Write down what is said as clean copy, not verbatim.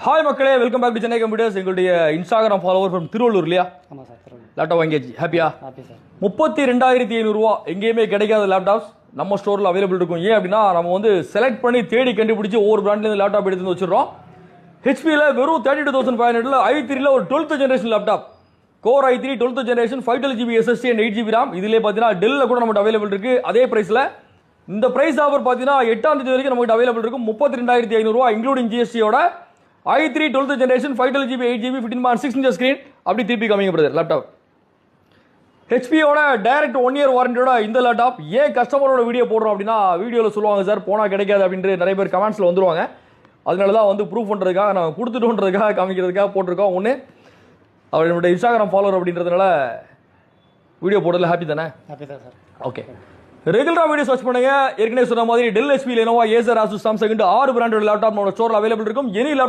Hi மக்களே, welcome back to Chennai computers. எங்களுடைய Instagram follower from Tiruvallur இல்லையா? ஆமாம் சார், திருவள்ளூர். லேப்டாப் வாங்கியாச்சு. ஹாப்பியா? Happy sir. 32,500 ரூபா எங்கேயுமே கிடைக்காத லேப்டாப்ஸ் நம்ம ஸ்டோரில் அவைலபிள் இருக்கும். ஏன் அப்படின்னா நம்ம வந்து செலக்ட் பண்ணி தேடி கண்டுபிடிச்சி ஒவ்வொரு பிராண்ட்லேருந்து லேப்டாப் எடுத்து வந்து வச்சிடறோம். ஹெச்பியில் வெறும் 32,500 i3ல ஒரு 12th generation laptop, core i3 12th generation 512GB SSD and 8GB RAM. இதிலே பார்த்தீங்கன்னா டெல்லில் கூட நம்மகிட்ட அவைலபிள் இருக்குது. அதே ப்ரைஸில் இந்த ப்ரைஸ் ஆஃபர் பார்த்தீங்கன்னா 8ஆம் தேதி வரைக்கும் நம்மகிட்ட அவைலபிள் இருக்கும். 32,500 ரூபா இன்க்ளூடிங் ஜிஎஸ்டியோட i3 12th generation 512GB 8GB 15.6 inch screen. அப்படி திருப்பி காமிங்க பிரதர் லேப்டாப். ஹெச்பியோட டைரக்ட் 1 year வாரண்டியோட இந்த லேப்டாப். ஏன் கஸ்டமரோட வீடியோ போடுறோம் அப்படின்னா வீடியோவில் சொல்லுவாங்க சார் போனால் கிடைக்காது அப்படின்ட்டு நிறைய பேர் கமெண்ட்ஸில் வந்துருவாங்க. அதனால தான் வந்து ப்ரூஃப் பண்ணுறதுக்காக நான் கொடுத்துட்டோன்றதுக்காக காமிக்கிறதுக்காக போட்டிருக்கோம். ஒன்று அவர் என்னுடைய இன்ஸ்டாகிராம் ஃபாலோவர் அப்படின்றதுனால வீடியோ போடுறதுல ஹாப்பி தானே? ஹாப்பி தான் சார். ஓகே, ரெகுலராக வீடியோ சர்ச் பண்ணுங்க. ஏற்கனவே சொன்ன மாதிரி Dell, HP, Lenovo, Acer, Asus, Samsung 6 பிராண்டோட லேப்டாப் நம்ம ஸ்டோரில் அவைலபிள் இருக்கும். Any laptop